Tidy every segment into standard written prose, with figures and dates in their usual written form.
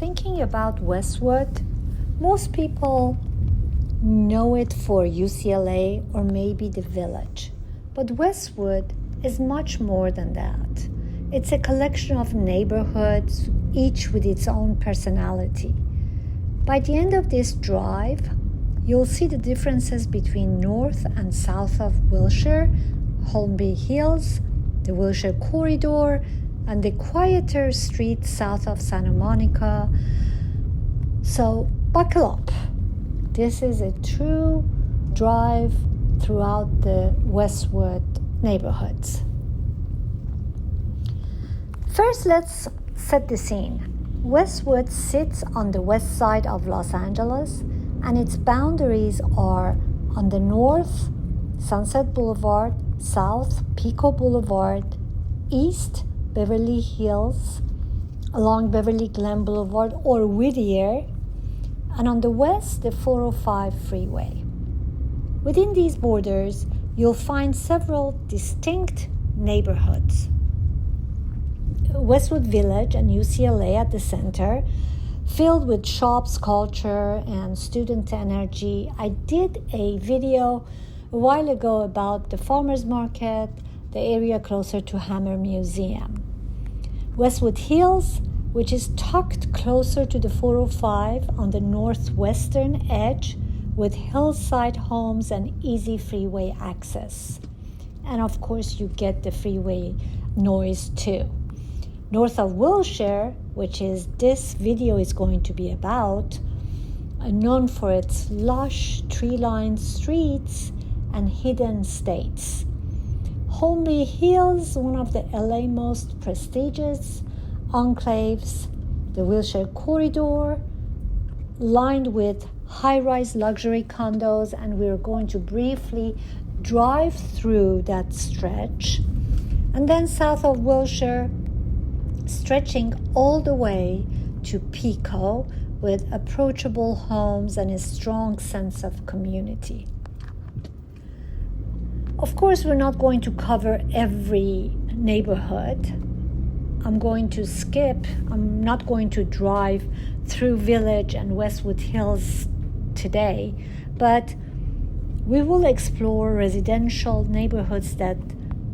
Thinking about Westwood, most people know it for UCLA or maybe the Village. But Westwood is much more than that. It's a collection of neighborhoods, each with its own personality. By the end of this drive, you'll see the differences between north and south of Wilshire, Holmby Hills, the Wilshire Corridor, and the quieter streets south of Santa Monica. So buckle up. This is a true drive throughout the Westwood neighborhoods. First, let's set the scene. Westwood sits on the west side of Los Angeles, and its boundaries are on the north, Sunset Boulevard, south, Pico Boulevard, east, Beverly Hills, along Beverly Glen Boulevard or Whittier, and on the west, the 405 freeway. Within these borders, you'll find several distinct neighborhoods. Westwood Village and UCLA at the center, filled with shops, culture, and student energy. I did a video a while ago about the farmers market, the area closer to Hammer Museum. Westwood Hills, which is tucked closer to the 405 on the northwestern edge, with hillside homes and easy freeway access. And of course, you get the freeway noise too. North of Wilshire, which is this video is going to be about, known for its lush, tree-lined streets and hidden estates. Holmby Hills, one of the LA most prestigious enclaves, the Wilshire Corridor, lined with high-rise luxury condos, and we're going to briefly drive through that stretch. And then south of Wilshire, stretching all the way to Pico with approachable homes and a strong sense of community. Of course, we're not going to cover every neighborhood. I'm not going to drive through Village and Westwood Hills today, but we will explore residential neighborhoods that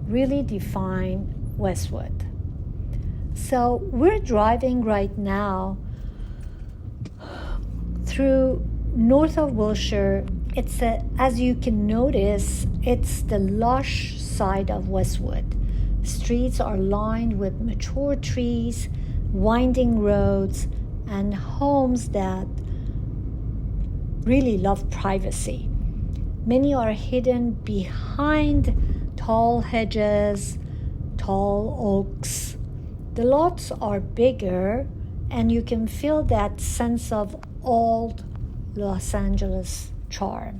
really define Westwood. So we're driving right now through north of Wilshire. As you can notice, it's the lush side of Westwood. Streets are lined with mature trees, winding roads, and homes that really love privacy. Many are hidden behind tall hedges, tall oaks. The lots are bigger, and you can feel that sense of old Los Angeles charm.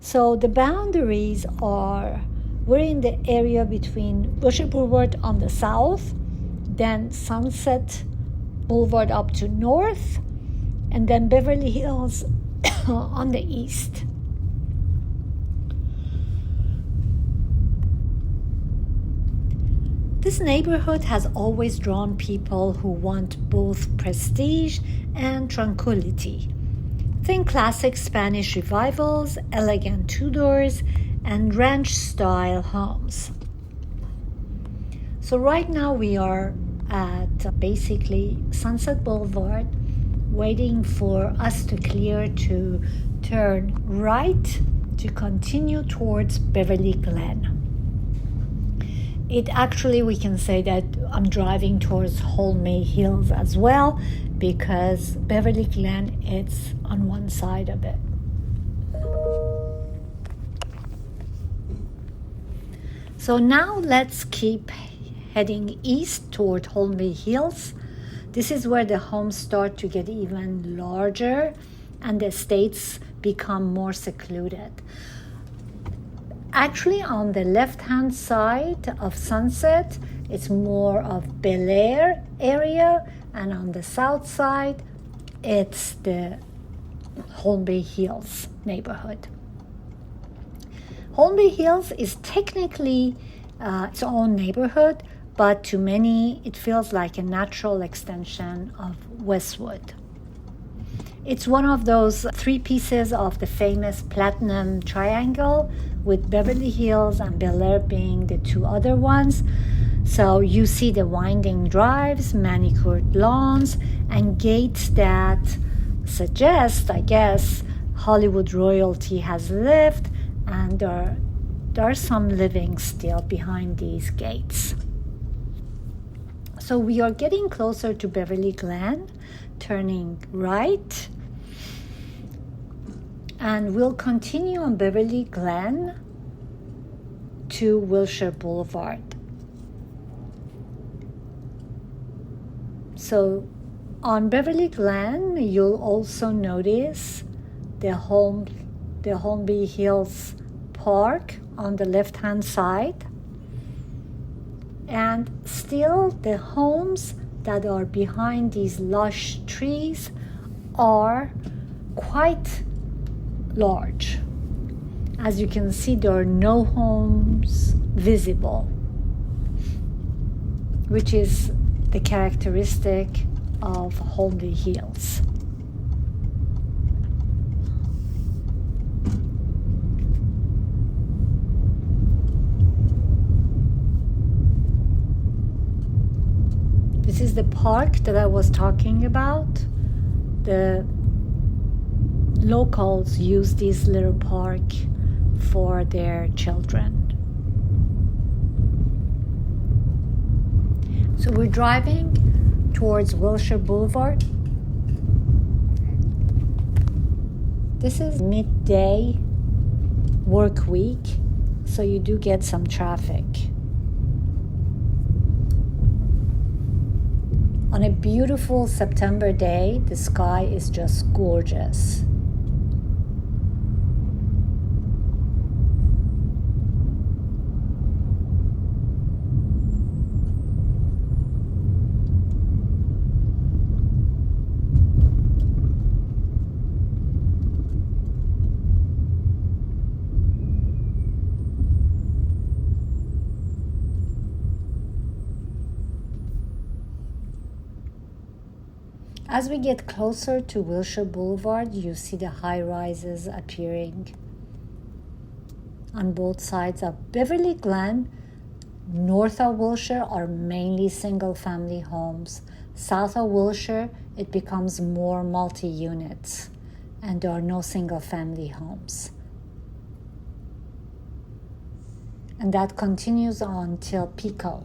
So the boundaries are, we're in the area between Wilshire Boulevard on the south, then Sunset Boulevard up to north, and then Beverly Hills on the east. This neighborhood has always drawn people who want both prestige and tranquility. Think classic Spanish revivals, elegant Tudors, and ranch-style homes. So right now we are at basically Sunset Boulevard, waiting for us to clear to turn right to continue towards Beverly Glen. We can say that I'm driving towards Holmby Hills as well, because Beverly Glen is on one side of it. So now let's keep heading east toward Holmby Hills. This is where the homes start to get even larger and the estates become more secluded. Actually, on the left-hand side of Sunset, it's more of Bel Air area, and on the south side, it's the Holmby Hills neighborhood. Holmby Hills is technically its own neighborhood, but to many, it feels like a natural extension of Westwood. It's one of those three pieces of the famous Platinum Triangle, with Beverly Hills and Bel Air being the two other ones. So you see the winding drives, manicured lawns, and gates that suggest, I guess, Hollywood royalty has lived, and there's some living still behind these gates. So we are getting closer to Beverly Glen, turning right, and we'll continue on Beverly Glen to Wilshire Boulevard. So on Beverly Glen, you'll also notice the Holmby Hills Park on the left-hand side. And still the homes that are behind these lush trees are quite large. As you can see, there are no homes visible, which is the characteristic of Holmby Hills. This is the park that I was talking about. The locals use this little park for their children. So we're driving towards Wilshire Boulevard. This is midday work week, so you do get some traffic. On a beautiful September day, the sky is just gorgeous. As we get closer to Wilshire Boulevard, you see the high-rises appearing on both sides of Beverly Glen. North of Wilshire are mainly single-family homes. South of Wilshire, it becomes more multi-units, and there are no single-family homes. And that continues on till Pico.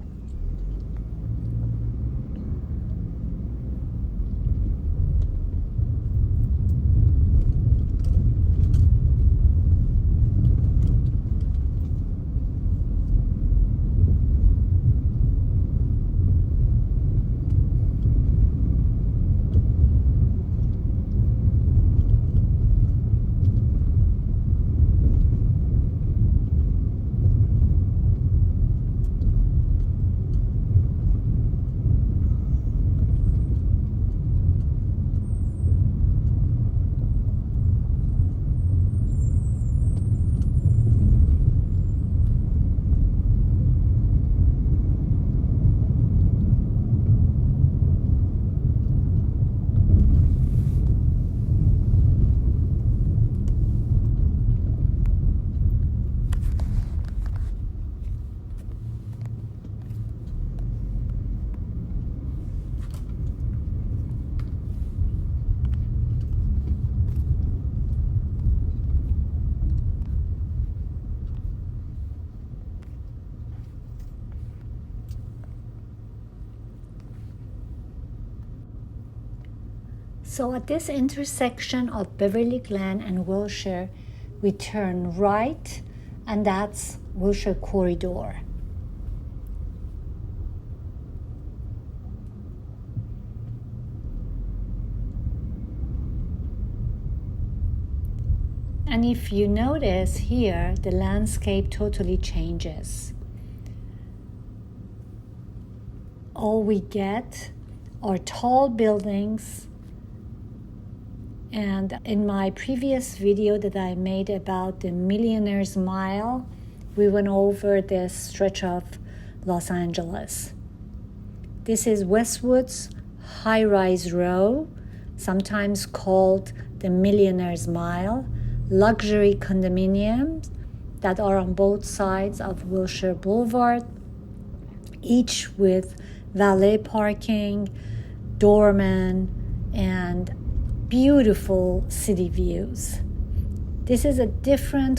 So at this intersection of Beverly Glen and Wilshire, we turn right, and that's Wilshire Corridor. And if you notice here, the landscape totally changes. All we get are tall buildings. And in my previous video that I made about the Millionaire's Mile, we went over this stretch of Los Angeles. This is Westwood's high-rise row, sometimes called the Millionaire's Mile, luxury condominiums that are on both sides of Wilshire Boulevard, each with valet parking, doorman, and beautiful city views. This is a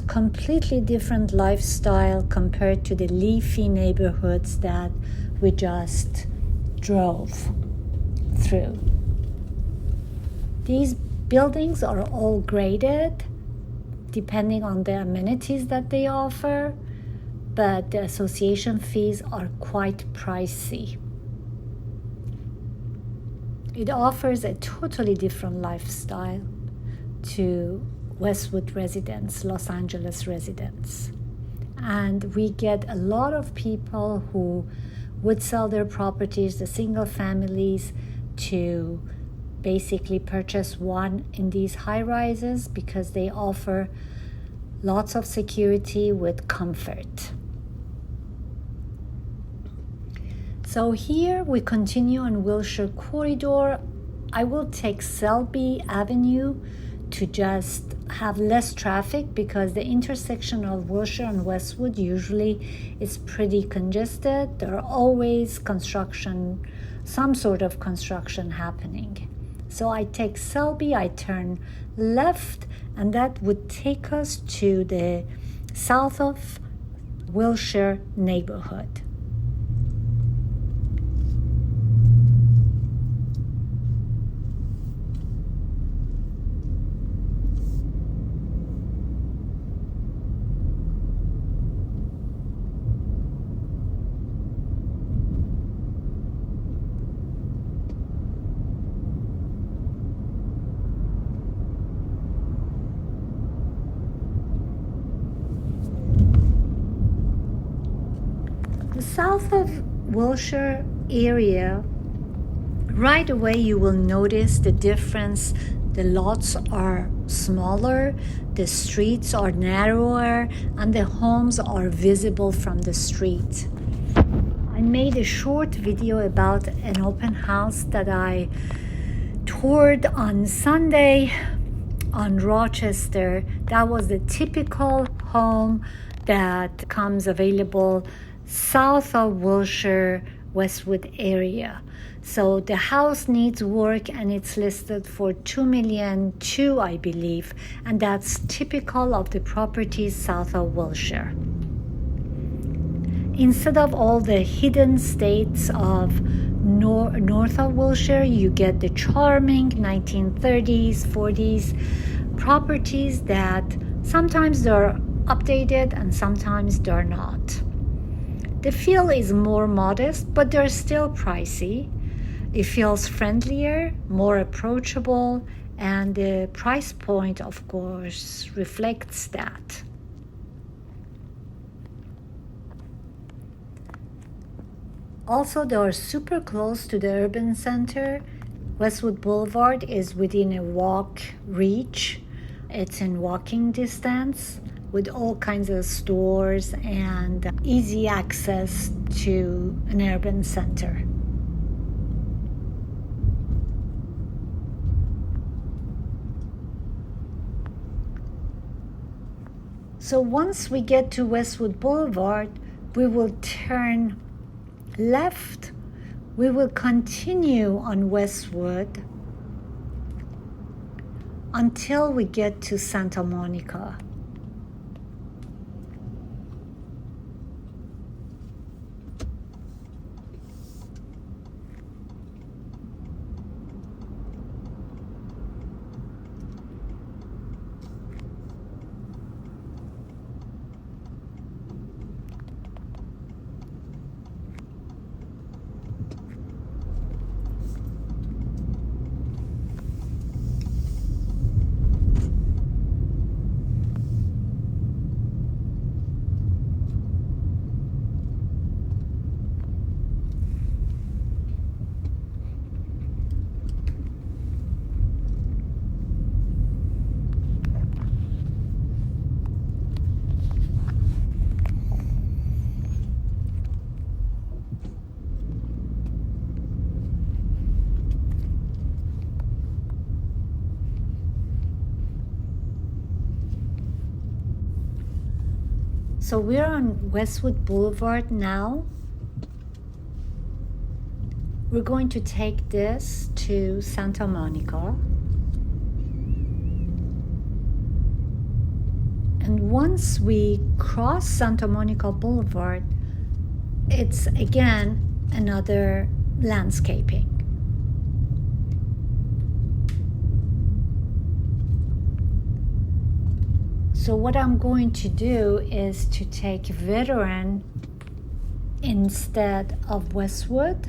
completely different lifestyle compared to the leafy neighborhoods that we just drove through. These buildings are all graded depending on the amenities that they offer, but the association fees are quite pricey. It offers a totally different lifestyle to Westwood residents, Los Angeles residents. And we get a lot of people who would sell their properties, the single families, to basically purchase one in these high rises because they offer lots of security with comfort. So here we continue on Wilshire Corridor. I will take Selby Avenue to just have less traffic because the intersection of Wilshire and Westwood usually is pretty congested. There are always some sort of construction happening. So I take Selby, I turn left, and that would take us to the south of Wilshire neighborhood. South of Wilshire area, right away you will notice the difference. The lots are smaller, the streets are narrower, and the homes are visible from the street. I made a short video about an open house that I toured on Sunday on Rochester. That was the typical home that comes available south of Wilshire, Westwood area. So the house needs work and it's listed for $2.2 million, I believe, and that's typical of the properties south of Wilshire. Instead of all the hidden states of north of Wilshire, you get the charming 1930s, 40s properties that sometimes they're updated and sometimes they're not. The feel is more modest, but they're still pricey. It feels friendlier, more approachable, and the price point, of course, reflects that. Also, they are super close to the urban center. Westwood Boulevard is within a walk reach. It's in walking distance, with all kinds of stores and easy access to an urban center. So once we get to Westwood Boulevard, we will turn left. We will continue on Westwood until we get to Santa Monica. So we're on Westwood Boulevard now. We're going to take this to Santa Monica. And once we cross Santa Monica Boulevard, it's again another landscaping. So what I'm going to do is to take Veteran instead of Westwood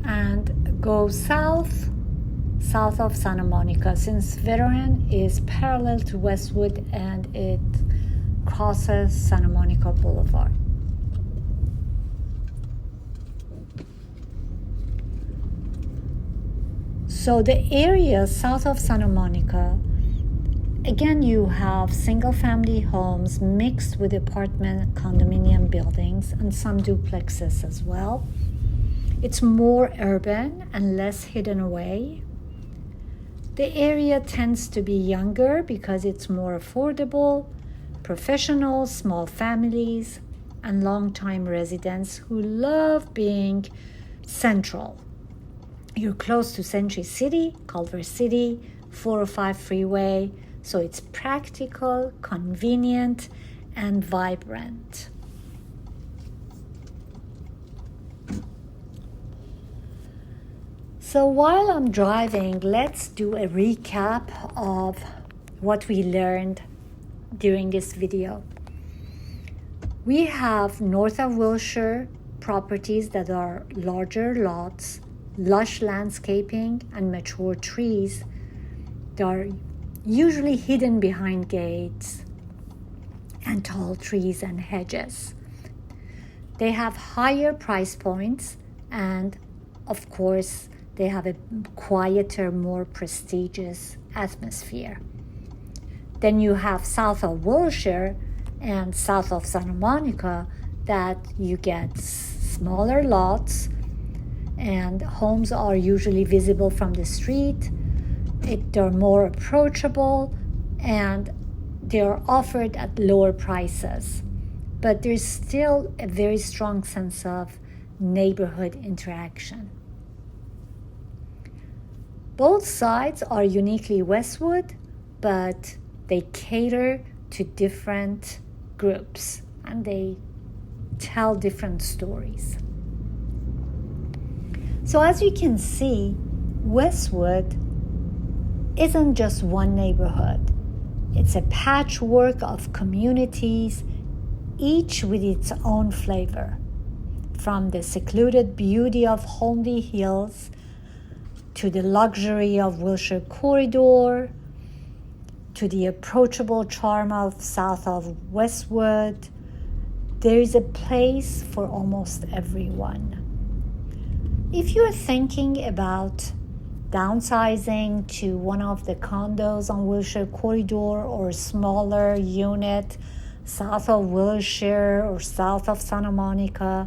and go south of Santa Monica, since Veteran is parallel to Westwood and it crosses Santa Monica Boulevard. So the area south of Santa Monica, again, you have single-family homes mixed with apartment condominium buildings and some duplexes as well. It's more urban and less hidden away. The area tends to be younger because it's more affordable, professionals, small families, and long-time residents who love being central. You're close to Century City, Culver City, 405 freeway, so it's practical, convenient, and vibrant. So while I'm driving, let's do a recap of what we learned during this video. We have north of Wilshire properties that are larger lots, lush landscaping, and mature trees that are usually hidden behind gates and tall trees and hedges. They have higher price points, and of course, they have a quieter, more prestigious atmosphere. Then you have south of Wilshire and south of Santa Monica that you get smaller lots, and homes are usually visible from the street. They're more approachable, and they're offered at lower prices. But there's still a very strong sense of neighborhood interaction. Both sides are uniquely Westwood, but they cater to different groups and they tell different stories. So as you can see, Westwood isn't just one neighborhood. It's a patchwork of communities, each with its own flavor. From the secluded beauty of Holmby Hills to the luxury of Wilshire Corridor, to the approachable charm of south of Westwood, there is a place for almost everyone. If you're thinking about downsizing to one of the condos on Wilshire Corridor or a smaller unit south of Wilshire or south of Santa Monica,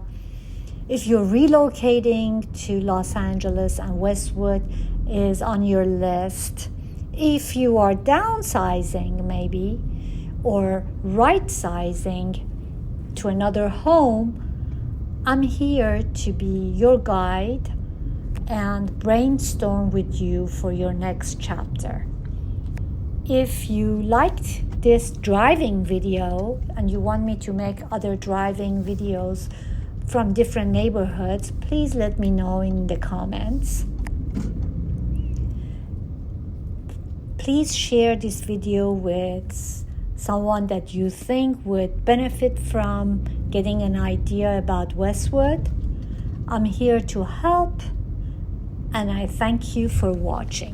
if you're relocating to Los Angeles and Westwood is on your list, if you are downsizing maybe or right-sizing to another home, I'm here to be your guide and brainstorm with you for your next chapter. If you liked this driving video and you want me to make other driving videos from different neighborhoods, please let me know in the comments. Please share this video with someone that you think would benefit from getting an idea about Westwood. I'm here to help, and I thank you for watching.